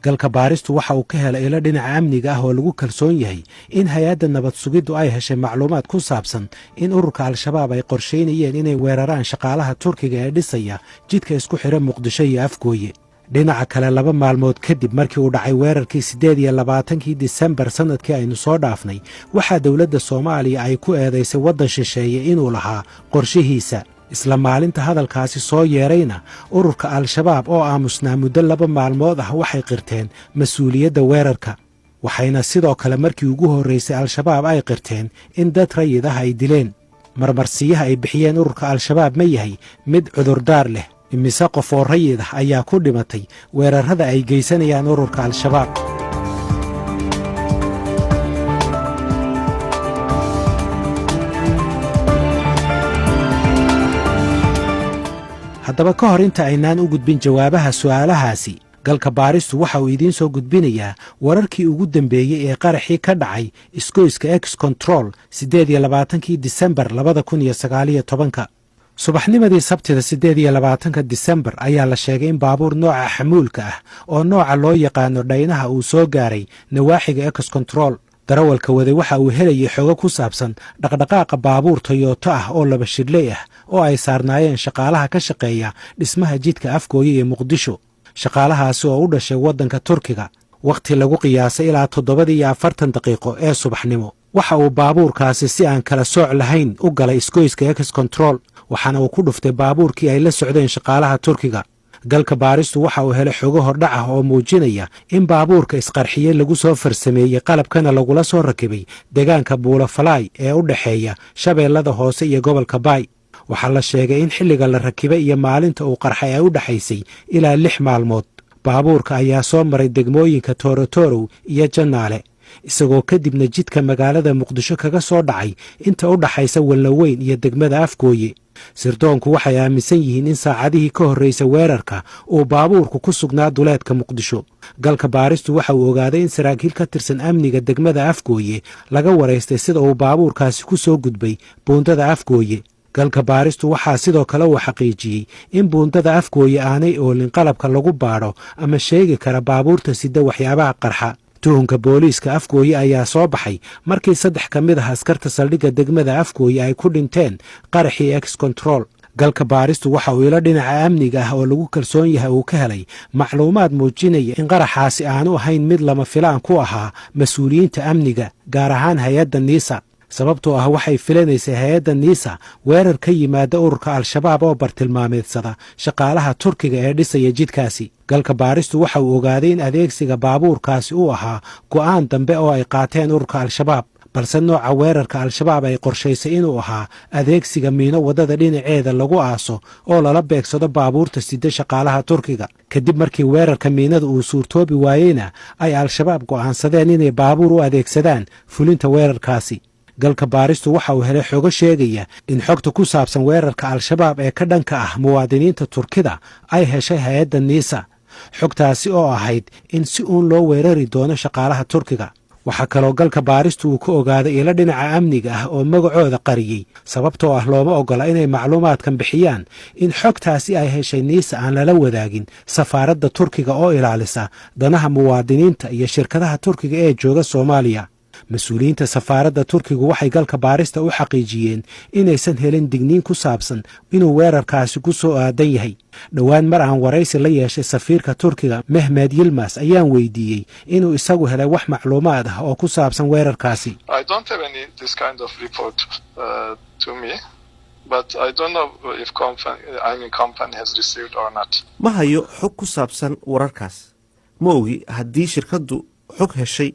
galka baaristu waxa uu ka helay ilo dhinaca amniga ah oo lagu kalsoon yahay in hay-adda nabad sugiddu ay heshay macluumaad ku saabsan in ururka al-shabaab ay qorshaynayeen inay weeraraan shaqaalaha turkiga ee dhisaya jidka isku xidha muqdisho iyo afgooye dhinaca kale 2 maalmood kadib markii uu dhacay weerarkii 28 Disembar sanadkii aynu soo dhaafnay waxaa dawladda Soomaaliya ay ku eedaysay waddan shisheeye inuu lahaa qorshihiisa isla maalinta hadalkaasi soo yeerayna ururka al-shabaab oo aamusnaa muddo 2 maalmood ah waxay qirteen mas'uuliyadda weerarka waxayna sidoo kale markii ugu horreysay al-shabaab ay qirteen in dad rayid ah ay dileen marmarsiyaha ay bixiyeen ururka al-shabaab ma yahay mid cudurdaar leh imise qof oo rayid ah ayaa ku dhimatay weerarada ay geysanayaan ururka al-shabaab haddaba ka hor inta aynaan u gudbin jawaabaha su'aalahaasi galka baaristu waxa uu idiin soo gudbinayaa wararkii ugu dambeeyey ee qaraxii ka dhacay isgoyska X Control 28 Disembar 2019 subaxnimadii sabtida 28 Disembar ayaa la sheegay in baabuur nooca xamuulka ah oo nooca loo yaqaano dhaynaha uu soo gaaray nawaaxiga X Control darawalka waday waxa uu helayay xogo ku saabsan dhaqdhaqaaqa baabuur Toyota ah oo laba shidley ah oo ay saarnaayeen shaqaalaha ka shaqeeya dhismaha jidka afgooye ee Muqdisho shaqaalahaasi oo u dhashay waddanka Turkiga waqti lagu qiyaasay ilaa 7:40 daqiiqo ee subaxnimo waxa uu baabuurkaasi si aan kala sooc lahayn u galay isgoyska X Control waxaana uu ku dhuftay baabuurkii ay la socdeen shaqaalaha Turkiga galka baaristu waxa uu helay xogo hordhac ah oo muujinaya in baabuurka isqarxiyay lagu soo farsameeyay qalabkana lagula soo rakibay deegaanka Buulafalaay ee u dhaxeeya Shabeellada Hoose iyo gobolka Baay waxaa la sheegay in xilliga la rakibay iyo maalinta uu qarxay ay u dhaxaysay ilaa 6 maalmood baabuurka ayaa soo maray degmooyinka Toorotorow iyo Janaale isagoo kadibna jidka magaalada Muqdisho kaga soo dhacay inta u dhaxaysa Wallaweyn iyo degmada Afgooye sirdoonku waxay aaminsan yihiin in saacadihii ka horreysay weerarka uu baabuurku ku sugnaa duleedka Muqdisho galka baaristu waxa uu ogaaday in saraakiil ka tirsan amniga degmada Afgooye laga wareystay sida uu baabuurkaasi ku soo gudbay buundada Afgooye galka baaristu waxaa sidoo kale uu xaqiijiyey in buundada Afgooye aanay oolin qalabka lagu baadho ama sheegi kara baabuurta sida waxyaabaha qarxa tuhunka booliiska Afgooye ayaa soo baxay markii 3 ka mid ah askarta saldhigga degmada Afgooye ay ku dhinteen qaraxii X Control galka baaristu waxa uu ila dhinaca amniga ah oo lagu kalsoon yahay uu ka helay macluumaad muujinaya in qaraxaasi aanu ahayn mid lama filaan ku ahaa mas'uuliyiinta amniga gaar ahaan hay'adda NISA sababtoo ah waxay filanaysay hay'adda NISA weerar ka yimaada ururka al-shabaab oo bartilmaameedsada shaqaalaha Turkiga ee dhisaya jidkaasi galka baaristu waxa uu ogaaday in adeegsiga baabuurkaasi uu ahaa go'aan dambe oo ay qaateen ururka al-shabaab balse nooca weerarka al-shabaab ay qorshaysay inuu ahaa adeegsiga miino wadada dhinaceeda lagu aaso oo lala beegsado baabuurta sida shaqaalaha Turkiga kadib markii weerarka miinada uu suurtoobi waayeyna ay al-shabaab go'aansadeen inay baabuur u adeegsadaan fulinta weerarkaasi galka baaristu waxa uu helay xogo sheegaya in xogta ku saabsan weerarka al-shabaab ee ka dhanka ah muwaadiniinta Turkida ay heshay hay'adda NISA xogtaasi oo ahayd in si uun loo weerari doono shaqaalaha Turkiga waxa kaloo galka baaristu uu ka ogaaday ila dhinaca amniga ah oo magacooda qariyay sababtoo ah looma ogola inay macluumaadkan bixiyaan in xogtaasi ay heshay NISA aan lala wadaagin safaaradda Turkiga oo ilaalisa danaha muwaadiniinta iyo shirkadaha Turkiga ee jooga Soomaaliya mas'uuliyiinta safaaradda Turkigu waxay galka baarista u xaqiijiyeen inaysan helin digniin ku saabsan inuu weerarkaasi ku soo aadan yahay dhowaan mar aan waraysi la yeeshay safiirka Turkiga Mehmet Yilmaz ayaan weydiiyey inuu isagu helay wax macluumaad ah oo ku saabsan weerarkaasi I don't have any this kind of report to me but I don't know if company has received or not ma hayo xog ku saabsan wararkaas ma ogi haddii shirkaddu xog heshay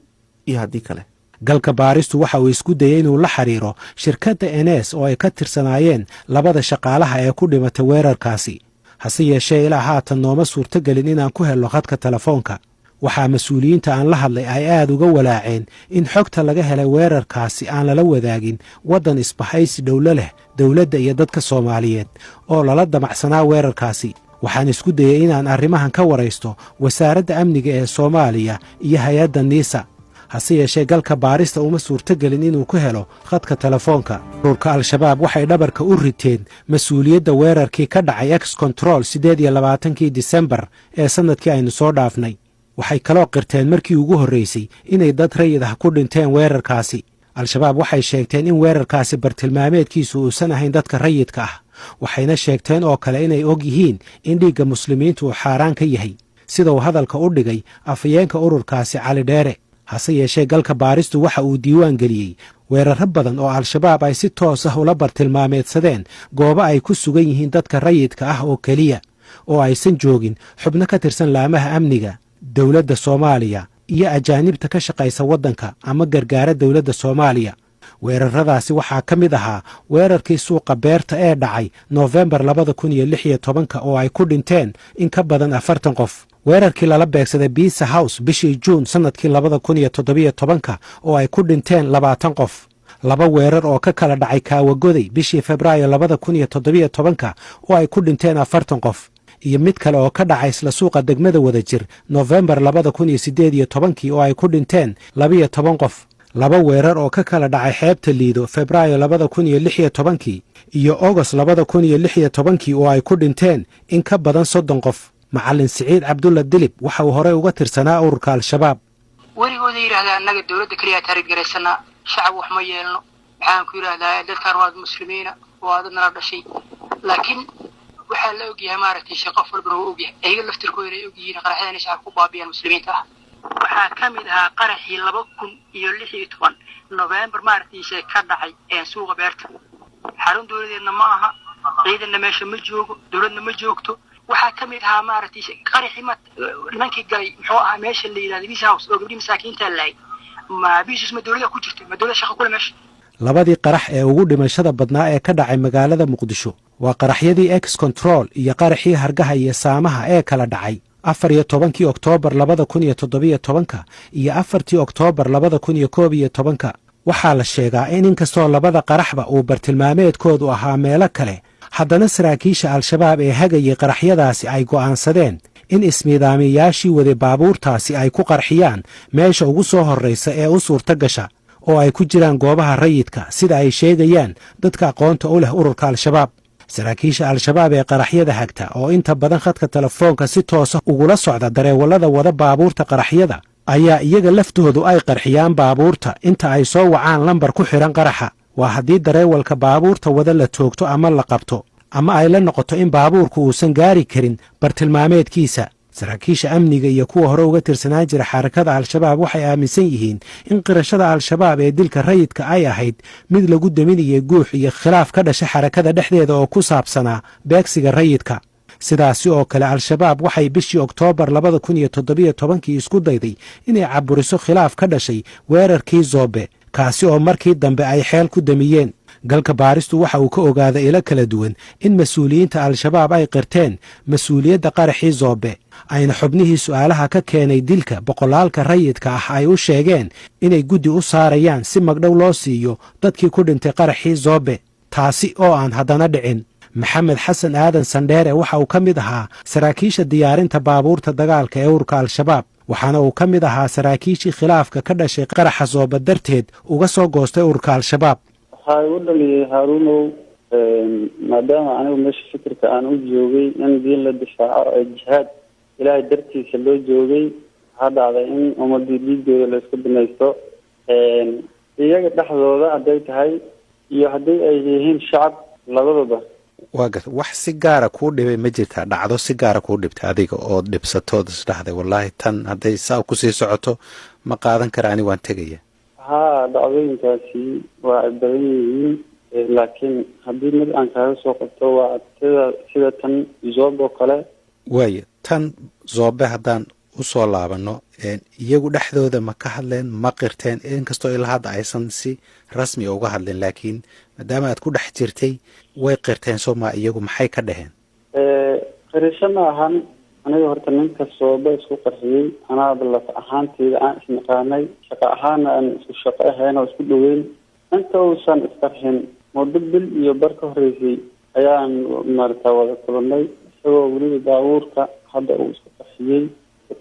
iyo haddii kale galka baaristu waxa uu isku dayay inuu la xiriiro shirkadda NS oo ay ka tirsanaayeen labada shaqaalaha ee ku dhimatay weerarkaasi hase yeeshee ilaa haatan nooma suurtagelin inaan ku helno khadka telefoonka waxaa mas'uuliyiinta aan la hadlay ay aad uga walaaceen in xogta laga helay weerarkaasi aan lala wadaagin waddan isbahaysi dhowlo leh dawladda iyo dadka Soomaaliyeed oo lala damacsanaa weerarkaasi waxaan isku dayay inaan arrimahan ka waraysto wasaaradda amniga ee Soomaaliya iyo hay'adda NISA hase yeeshee galka baarista uma suurtagelin inuu ku helo khadka telefoonka ururka al-shabaab waxay dhabarka u riteen mas'uuliyadda weerarkii ka dhacay X Control 28 Disembar ee sanadkii aynu soo dhaafnay waxay kaloo qirteen markii ugu horraysay inay dad rayid ah ku dhinteen weerarkaasi. al-shabaab waxay sheegteen in weerarkaasi bartilmaameedkiisu uusan ahayn dadka rayidka ah, waxayna sheegteen oo kale inay og yihiin in dhiigga muslimiintu uu xaaraan ka yahay, sida uu hadalka u dhigay afhayeenka ururkaasi Cali Dheere. hase yeeshee galka baaristu waxa uu diiwaan geliyey weerarro badan oo al-shabaab ay si toos ah ula bartilmaameedsadeen goobo ay ku sugan yihiin dadka rayidka ah oo keliya, oo aysan joogin xubno ka tirsan laamaha amniga, dowladda Soomaaliya iyo ajaanibta ka shaqaysa waddanka ama gargaara dowladda Soomaaliya. weerarradaasi waxaa ka mid ahaa weerarkii suuqa beerta ee dhacay Noofembar 2016 oo ay ku dhinteen in ka badan 40 qof. weerarkii lala beegsaday Pizza House bishii Juun sannadkii 2017 oo ay ku dhinteen 20 qof. 2 weerar oo ka kala dhacay Kaawagoday bishii Febraayo 2017 oo ay ku dhinteen 40 qof. iyo mid kale oo ka dhacay isla suuqa degmada Wadajir Noofembar 2018 oo ay ku dhinteen 12 qof. 2 weerar oo ka kala dhacay xeebta Liido Febraayo 2016 iyo August 2016 oo ay ku dhinteen in ka badan 30 qof. Macallin Siciid Cabdulla Dilib waxa uu hore uga tirsanaa ururka al-shabaab. warigooda yiraahdaa annaga dawladda kaliya taariikhgareysana shacab wax ma yeelno, waxaan ku yiraahdaa dadkan waa muslimiina waa dad nala dhashay, laakiin waxaa la ogyahay maaragtay shaqo walba oo ogyahay ayaga laftirkooda ay ogyihiin qaraxyada inay shacab ku baabiyaan muslimiinta ah. waxaa ka mid ahaa qaraxii 2016 November maaragtay ka dhacay suuqa beerta. xarun dawladeedna ma aha, ciidanna meesha ma joogo, dawladna ma joogto. waxaa ka mid ahaa maaragtay qaraxii nimankii galay muxuu ahaa meesha la yiraahdo Pizza House oo gabdhii masaakiinta laay ma biisus ma dawladda ku jirtay, ma dawladda shaqo kule meesha. labadii qarax ee ugu dhimashada badnaa ee ka dhacay magaalada Muqdisho waa qaraxyadii X-Control iyo qaraxii Hargaha iyo Saamaha ee kala dhacay 14 Oktoobar 2017 iyo 4 Oktoobar 2011. waxaa la sheegaa in inkastoo labada qaraxba uu bartilmaameedkoodu ahaa meelo kale, haddana saraakiisha al-shabaab ee hagayay qaraxyadaasi ay go'aansadeen in ismiidaamiyayaashii waday baabuurtaasi ay ku qarxiyaan meesha ugu soo horraysa ee u suurta gasha, oo ay ku jiraan goobaha rayidka sida ay sheegayaan dadka aqoonta u leh ururka al-shabaab. saraakiisha al-shabaab ee qaraxyada hagta oo inta badan khadka telefoonka si toosa ugula socda dareewallada wada baabuurta qaraxyada ayaa iyaga laftoodu ay qarxiyaan baabuurta inta ay soo wacaan lambar ku xihan qaraxa. waa haddii dareewalka baabuurta wada la toogto ama la qabto, ama ay la noqoto in baabuurku uusan gaari karin bartilmaameedkiisa. saraakiisha amniga iyo kuwa hore uga tirsanaan jira xarakada al-shabaab waxay aaminsan yihiin in qirashada al-shabaab ee dilka rayidka ay ahayd mid lagu daminayay guux iyo khilaaf ka dhasha xarakada dhexdeeda oo ku saabsanaa beegsiga rayidka. sidaasi oo kale al-shabaab waxay bishii Oktoobar 2017 isku dayday inay caburiso khilaaf ka dhashay weerarkii Zoobe, kaasi oo markii dambe ay xeel ku damiyeen. galka baaristu waxa uu ka ogaaday ilo kala duwan in mas-uuliyiinta al-shabaab ay qirteen mas-uuliyadda qaraxii Zoobe, ayna xubnihii su'aalaha ka keenay dilka boqolaalka rayidka ah ay u sheegeen inay guddi u saarayaan si magdhow loo siiyo dadkii ku dhintay qaraxii Zoobe, taasi oo aan haddana dhicin. maxamed xasan aadan Sandheere waxa uu ka mid ahaa saraakiisha diyaarinta baabuurta dagaalka ee ururka al-shabaab, waxaana uu ka mid ahaa saraakiishii khilaafka ka dhashay qaraxa Zoobe darteed uga soo goostay ururka al-shabaab. waxaa igu dhaliyay Haaruunow maadaama anigu meesha fikirka aan u joogay in diin la difaaco ee jihaad ilaahay dartiisa loo joogay, waxaa dhacday in ummadii dhiigooda la isku binaysto, iyaga dhexdooda hadday tahay iyo haddii ay yihiin shacab labadaba. wax si gaara kuu dhibay ma jirtaa, dhacdo si gaara kuu dhibtay adiga oo dhibsatood isdhaxday wallaahi tan hadday saa kusii socoto ma qaadan kara ani waan tegaya? haa, dhacdooyinkaasi waa ay badan yihiin, laakiin haddii mid aan kaaga soo qabto waa sida tan Zoobe oo kale. waayo tan Zoobe haddaan u soo laabano, iyagu dhexdooda ma ka hadleen, ma qirteen? inkastoo ilaa hadda aysan si rasmi uga hadleen, laakiin maadaama aad ku dhex jirtay way qirteen sooma. iyagu maxay ka dhaheen? qirisho ma ahan, aniga horta ninka Zoobe isku qarxiyey anaaba laf ahaanteyda aan isnaqaanay, shaqo ahaana aan isku shaqo ahayn oo isku dhaweyn. inta uusan isqarxin muddo bil iyo bar ka horreysay ayaan maaragtaa wada kulannay, isagoo weliba baabuurka hadda uu isku qarxiyey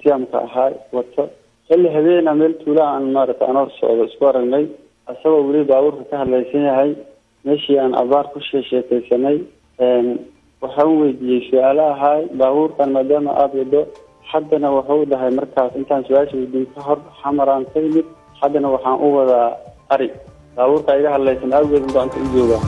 tiyaamka ahaa wato. xilli habeena meel tuula aan maaragta anoo socdo isku aragnay, isagoo weliba baabuurka ka hadlaysan yahay. meeshii aan abaar ku sheekaysanay, waxaan weydiiyey su-aalo ahaa baabuurkan maadaama aada wado haddana wuxuu dhahay markaas intaan su-aasha weydiin ka hor xamaraan ka yimid haddana waxaan u wadaa ari baabuurka iga hadlaysan awgeed baa inta u joogaa.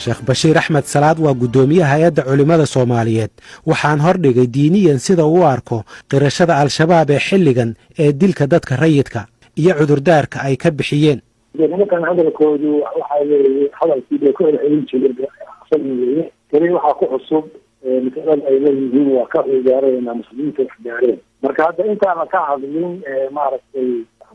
sheekh bashiir axmed salaad waa guddoomiyaha hay-adda culimmada soomaaliyeed waxaan hordhigay diiniyan sida uu arko qirashada al-shabaab ee xilligan ee dilka dadka rayidka iyo cudurdaarka ay ka bixiyeen. nimankan hadalkoodu waxaa weeye hadalkii bay ku celcelin jireen keli waxaa ku cusub masalada ay leeyihiin waa ka ciyaareen muslimiinta wax gaareen marka hadda intaana ka hadlin maaragtay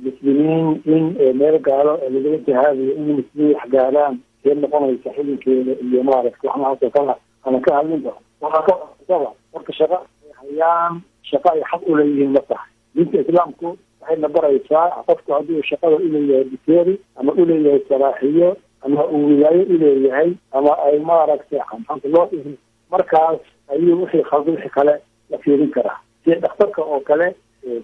muslimiin in meel gaalo lagala jihaadayo in muslimiin wax gaaraan kee noqonaysa xilinkeeda iyo maaragtay waxnahaasoo kale ana ka hadlinba waxaa ka cusubaba marka shaqa ay hayaan shaqa ay xaq u leeyihiin ma tahay diinta islaamku waxayna baraysaa qofku hadduu shaqada uleeyahay biteeri ama uleeyahay saraaxiyo ama uu wilaayo uleeyahay ama ay maaragtay xanta loo dhihin markaas ayuu wixii khaldo wixii kale la fiirin karaa sida dhakhtarka oo kale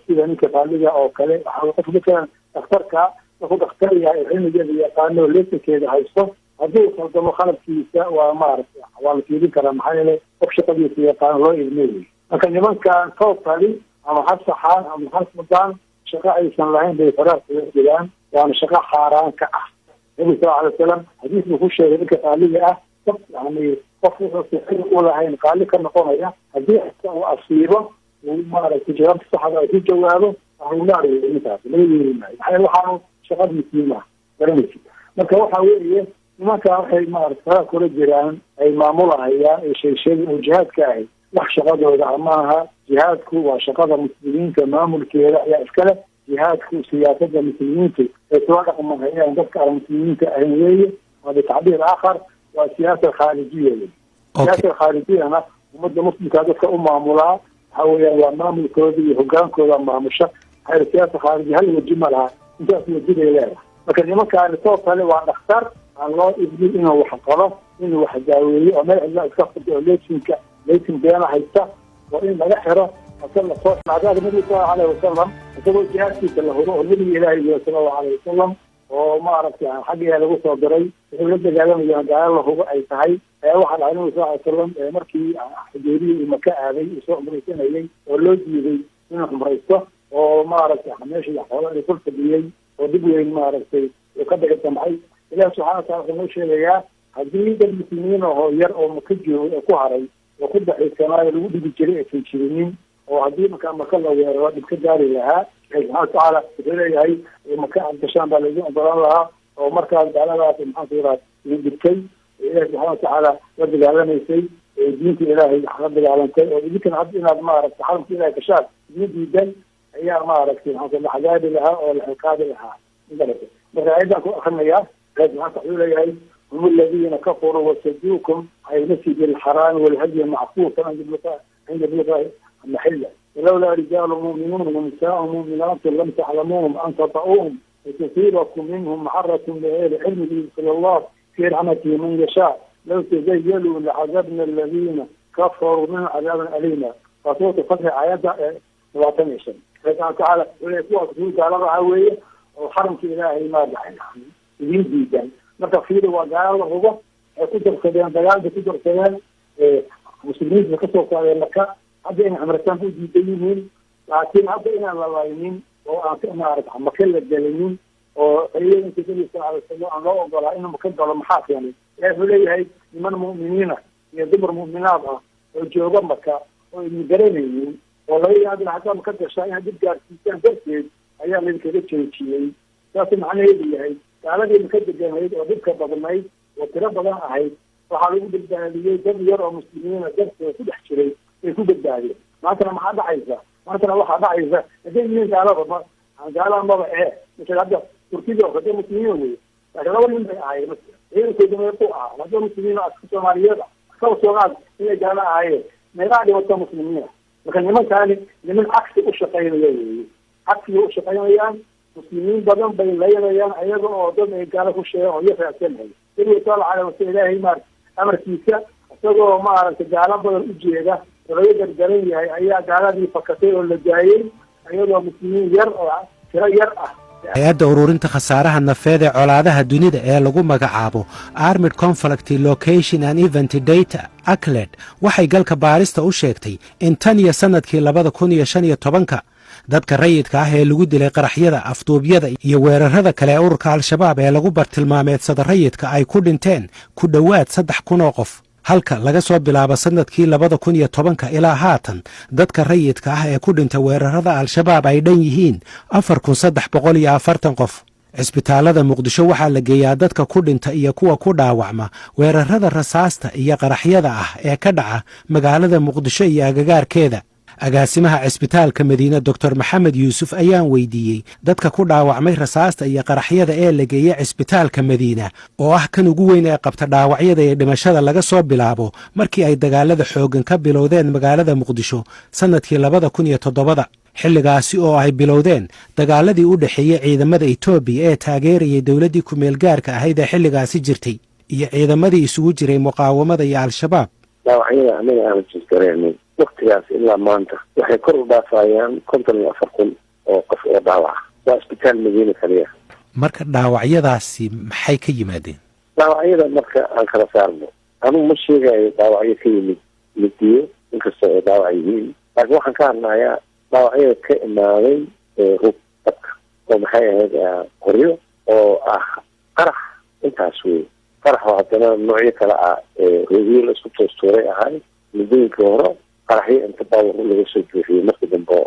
sida ninka qaaliga oo kale waxaa qof matalan dhakhtarka markuu dhakhtar yahay cilmigeeda yaqaano leesankeeda haysto hadduu khaldamo khaladkiisa waa maaragtay waa la fiirin karaa maxaa yeelay qof shaqadiisa yaqaano loo ilmeeyay marka nimankan tootali ama ha saxaan ama ha sudaan shaqo aysan lahayn bay faraar kaga jiraan waana shaqo xaaraan ka ah nabi sal alay wasalam xadiis buu ku sheegay ninka qaaliga ah yani qof wuxuu xil u lahayn qaali ka noqonaya haddii uu asiibo uu maaragtay jawaabta saxda ay ku jawaabo ahlunaar wey ninkaas laga yeeri maayo maxaa waxaanu shaqadiisii maaha garanaysi marka waxa weeye nimanka waxay maaragtay faraar kula jiraan ay maamulahayaan ay sheegsheegay oo jihaadka ahay wax shaqadooda maaha jihaadku waa shaqada muslimiinta maamulkeeda ayaa iskale jihaadku siyaasada muslimiintu ay soo dhaqmahayaan dadka aan muslimiinta ahayn weeye waa bitacbiir aakhar waa siyaasa khaarijiya wey siyaasa khaarijiyana ummadda muslimkaa dadka u maamulaa waxa weeyaan waa maamulkooda iyo hogaankooda maamusha waxay siyaasa khaariji hal waji ma laha intaas wajiday leedahay marka nimankaani soo kale waa dhakhtar aan loo ibnin inuu wax qalo inuu wax daaweeyo oo meel cidla iska furto oo leysin beena haysta waa in laga xiro asal soo nabi sallallahu alayhi wasallam isagoo jihaadkiisa la huro oo nabiga ilaahay iyo sallallahu alayhi wasallam oo maaragtay xaggeeda lagu soo diray wuxuu la dagaalamayaa gaalo la hubo ay tahay waxaa dhacay nabi sallallahu alayhi wasallam markii xudaybiya maka aaday isoo umraysanayay oo loo diiday inuu umraysto oo maaragtay meeshii xoolo ay kul fadhiyey oo dib weyn maaragtay uu ka dhici damcay ilaah subxaana wataala wuxuu noo sheegayaa haddii dad muslimiin ahoo yar oo maka joogay oo ku haray oo ku daxiisanaayo lagu dhigi jiray aysan jirinin oo haddii markaa maka la weeraro dhib ka gaari lahaa ilahi subxana watacaala wuxuu leeyahay maka aad gashaan baa laidin ogolaan lahaa oo markaas gaaladaas maxaanku yidhaha idin dirtay ilahi subxana watacaala la dagaalamaysay diinta ilaahay la dagaalantay oo idinkana hadda inaad maaragtay xaramka ilahay gashaan idin diidan ayaa maaragtay maxaanku la xagaabi lahaa oo la xilqaadi lahaa ingalata marka ayaddaan ku akrinayaa ilahi subxana wuxuu leeyahay هم الذين كفروا وصدوكم عن المسجد الحرام والهدي معكوفا عند بلغ المحله ولولا رجال مؤمنون ونساء مؤمنات لم تعلموهم ان تطؤوهم وتصيبكم منهم معرة بغير علم صلى الله في رحمته من يشاء لو تزيلوا لعذبنا الذين كفروا من عذابا اليما فصوت فتح ايات 17 فسبحانه وتعالى ويقول تعالى رعويه وحرمت الهي ما دعي يدين جدا marka fiiri waa gaalo la hubo ay ku darsadeen dagaalka ku darsadeen muslimiinta kasoo qaadeen maka hadda inay amritaan ku diidan yihiin laakiin hadda inaan la laynin oo aan maaragta maka la gelinin oo ciidanka nabi sallallahu alayhi wasallam aan loo ogolaa inuu maka galo maxaa keenay wuxuu leeyahay niman mu'miniina iyo dumar mu'minaad ah oo jooga maka oo idin garanaynin oo laga yaabaa hadda maka gashaa inaad dib gaarsiisaan darteed ayaa laydinkaga joojiyey saas macnaheedu yahay gaaladii maka deganayd oo dhibka badnayd oo tiro badan ahayd waxaa lagu badbaadiyey dad yar oo muslimiina dartooda ku dhex jiray ay ku badbaadiyeen maantana maxaa dhacaysa maantana waxaa dhacaysa hadday yihiin gaalada gaalaha maba misal hadda turkida oo hadda muslimiina wey laakiin laba nin bay ahaayeen ciidankooda meequ ah hadda muslimiina aska soomaaliyeed askaba soomaal inay gaala ahaayeen meeqaa dhibata muslimiina marka nimankaani niman cagsi u shaqaynaya weeye cagsiga u shaqaynayaan muslimiin badan bay laynayaan ayaga oo dad ay gaalo ku sheegaan oo iyo raacsanay nabiga sallallahu alayhi wasallam ilaahay maar amarkiisa isagoo maaragtay gaalo badan u jeeda oo laga gargaran yahay ayaa gaaladii fakatay oo la daayay ayagoo muslimiin yar oo tiro yar ah hay-adda ururinta khasaaraha nafeed ee colaadaha dunida ee lagu magacaabo armid conflict location and event data acled waxay galka baarista u sheegtay in tan iyo sannadkii 2015 dadka rayidka ah ee lagu dilay qaraxyada afduubyada iyo weerarada kale ee ururka al-shabaab ee lagu bartilmaameedsada rayidka ay ku dhinteen ku dhowaad 3,000 oo qof halka laga soo bilaabo sannadkii 2010 ilaa haatan dadka rayidka ah ee ku dhintay weerarada al-shabaab ay dhan yihiin 4,340 qof cisbitaalada muqdisho waxaa la geeyaa dadka ku dhinta iyo kuwa ku dhaawacma weerarada rasaasta iyo qaraxyada ah ee ka dhaca magaalada muqdisho iyo agagaarkeeda agaasimaha cisbitaalka madiina doctor maxamed yuusuf ayaan weydiiyey dadka ku dhaawacmay rasaasta iyo qaraxyada ee la geeya cisbitaalka madiina oo ah kan ugu weyn ee qabta dhaawacyada iyo dhimashada laga soo bilaabo markii ay dagaalada xooggan ka bilowdeen magaalada muqdisho sannadkii 2007 xilligaasi oo ay bilowdeen dagaaladii u dhexeeyey ciidamada etoobiya ee taageerayay dowladdii ku-meel gaarka ahayd ee xilligaasi jirtay iyo ciidamadii isugu jiray muqaawamada iyo al-shabaab dhaawacyada anaga aan jisgareynay waktigaas ilaa maanta waxay kor u dhaafayaan 54,000 oo qof oo dhaawaca waa isbitaal madiina kaliya marka dhaawacyadaasi maxay ka yimaadeen dhaawacyada marka aan kala saarno anugu ma sheegayo dhaawacyo ka yimid midiyo inkastoo ay dhaawac yihiin laakiin waxaan ka hadlayaa dhaawacyada ka imaaday hub dabka oo maxay ahayd qoryo oo ah qarax intaas wey qarax oo haddana noocyo kale ah roogyo la isku toostuuray ahay muddooyinkii hore qaraxyo inta baawar laga soo buuxiyey marka dambe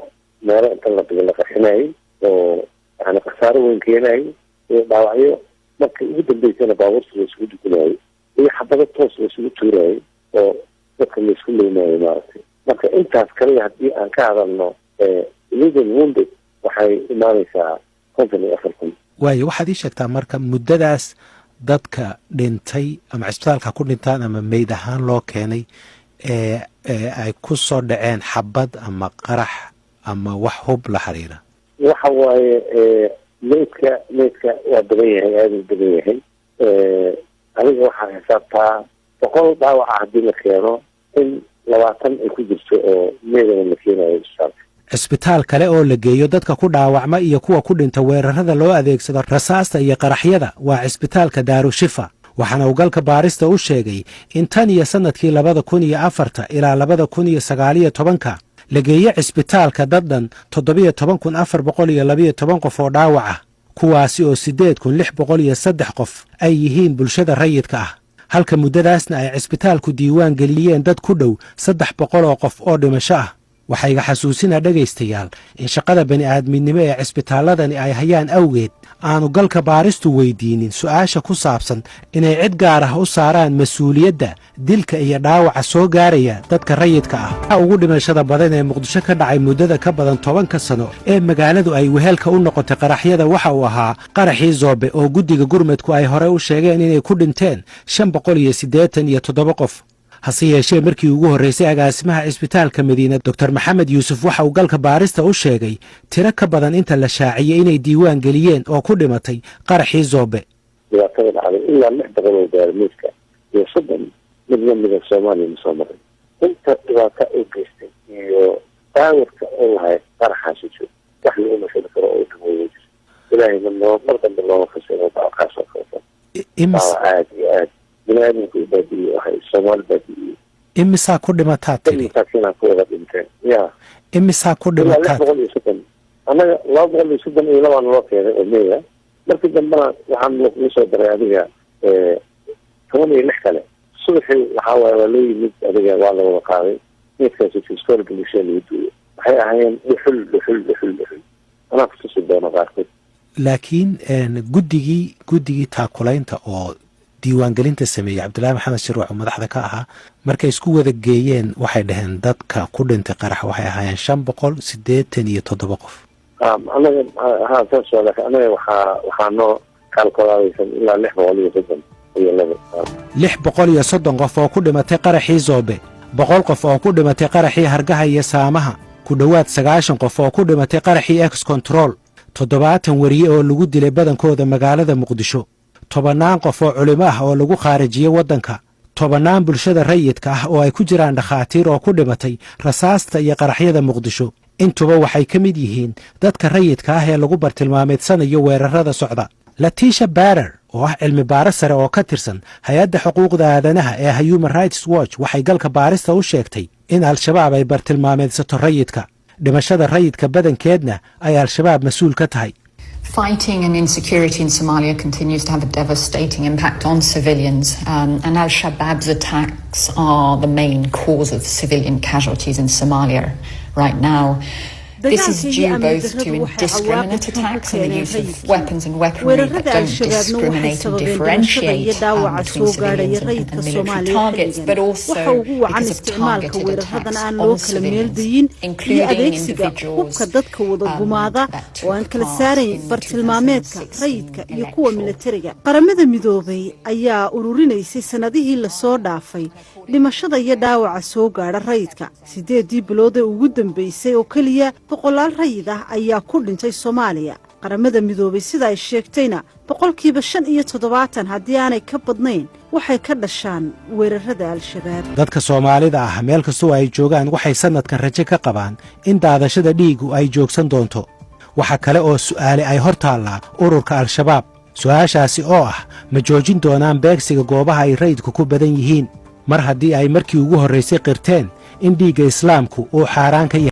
meelo inta la dhigo la qarxinayay oo yani khasaaro weyn keenayay iyo dhaawacyo marka ugu dambeysana baabuurta la isugu dugunayay iyo xabado toos la isugu tuurayay oo dadka la isku leynayay maaragtay marka intaas kaliya haddii aan ka hadalno illegal wounded waxay imaanaysaa 54,000 waayo waxaad ii sheegtaa marka muddadaas dadka dhintay ama cisbitaalka ku dhintaan ama meyd ahaan loo keenay ee ay ku soo dhaceen xabad ama qarax ama wax hub la xiriira waxa waaye meydka waa badan yahay aada u badan yahay adiga waxaa xisaabtaa 100 dhaawaca haddii la keeno in 20 ay ku jirto oo meydana la keenayo cisbitaalka cisbitaal kale oo la geeyo dadka ku dhaawacma iyo kuwa ku dhinta weerarada loo adeegsado rasaasta iyo qaraxyada waa cisbitaalka daarushifa waxaana uu galka baarista u sheegay in tan iyo sannadkii 2004 ilaa 2019 la geeyo cisbitaalka daddhan 17,412 qof oo dhaawac ah kuwaasi oo 8,603 qof ay yihiin bulshada rayidka ah halka muddadaasna ay cisbitaalku diiwaan geliyeen dad ku dhow 300 oo qof oo dhimasho ah waxaa iga xasuusinaa dhegaystayaal in shaqada bani'aadminimo ee cisbitaalladani ay hayaan awgeed aanu galka baaristu weydiinin su'aasha ku saabsan inay cid gaar ah u saaraan mas-uuliyadda dilka iyo dhaawaca soo gaaraya dadka rayidka ah waxaa ugu dhimashada badan ee muqdisho ka dhacay muddada ka badan 10 sano ee magaaladu ay wehelka u noqotay qaraxyada waxa uu ahaa qaraxii Zoobe oo guddiga gurmadku ay hore u sheegeen inay ku dhinteen 587 qof hase yeeshee markii ugu horreysay agaasimaha cisbitaalka madiina doctor maxamed yuusuf waxa uu galka baarista u sheegay tiro ka badan inta la shaaciyey inay diiwaan geliyeen oo ku dhimatay qaraxii Zoobe dhibaatada dhacday ilaa 600 oo gaarmiiska iyo 30 mid lamida Soomaaliya ma soo maray inta dhibaato u geystay iyo daawirka oo lahayd qaraxaasi jiro wax lagu mashaqo karo oo dhawooyo ilaahay mar dambe loo fasiro baaqaas oo kale binaadamku baadiyo waxay Soomaali baadiyo imisaa ku dhimataa tiri imisaa ku dhimataa anaga 232 loo keenay oo meeya markii dambena waxaan loo soo daray adiga 16 kale subaxii waxaa waaye waa loo yimid adiga waa la wada qaaday midkaasi fiskool bulshada lagu duuyo waxay ahaayeen dhuxul anaa ku tusi doona qaarkood laakiin guddigii taakulaynta oo diiwaangelinta sameeyey cabdullaahi maxamed shirwac oo madaxda ka ahaa markay isku wada geeyeen waxay dhaheen dadka ku dhintay qarax waxay ahaayeen 587 qof anaga saas waa laakiin anaga waxaa noo kaalkolaadaysan ilaa 630 qof oo ku dhimatay qaraxii Zoobe 100 qof oo ku dhimatay qaraxii Hargaha iyo Saamaha ku dhowaad 90 qof oo ku dhimatay qaraxii Ex Control 70 wariye oo lagu dilay badankooda magaalada Muqdisho 10 qof oo culimo ah oo lagu khaarijiyey waddanka 10 bulshada rayidka ah oo ay ku jiraan dhakhaatiir oo ku dhimatay rasaasta iyo qaraxyada Muqdisho intuba waxay ka mid yihiin dadka rayidka ah ee lagu bartilmaameedsanayo weerarada socda. Letitia Barer oo ah cilmi baaris sare oo ka tirsan hay-adda xuquuqda aadanaha ee Human Rights Watch waxay galka baarista u sheegtay in al-shabaab ay bartilmaameedsato rayidka. dhimashada rayidka badankeedna ay al-shabaab mas-uul ka tahay. Fighting and insecurity in Somalia continues to have a devastating impact on civilians, and al-Shabaab's attacks are the main cause of civilian casualties in Somalia right now. This is due both to indiscriminate attacks and the use of weapons and weaponry that don't discriminate and differentiate between civilians and military targets, but also because of targeted attacks on civilians, including individuals that took part in bartilmaameedka rayidka iyo kuwa militariga. Qaramada Midoobay ayaa ururinaysay sanadihii la soo dhaafay dhimashada iyo dhaawaca soo gaadha rayidka. 8 bilood ugu dambeysay oo kaliya boqolaal rayid ah ayaa ku dhintay Soomaaliya. Qaramada Midoobay sida ay sheegtayna 75% haddii aanay ka badnayn waxay ka dhashaan weerarada al-shabaab. dadka Soomaalida ah meel kastoo ay joogaan waxay sanadkan rajo ka qabaan in daadashada dhiigu ay joogsan doonto. waxa kale oo su'aale ay hortaallaa ururka al-shabaab. su'aashaasi oo ah ma joojin doonaan beegsiga goobaha ay rayidku ku badan yihiin mar haddii ay markii ugu horreysay qirteen in dhiigga islaamku uu xaaraan ka yahay.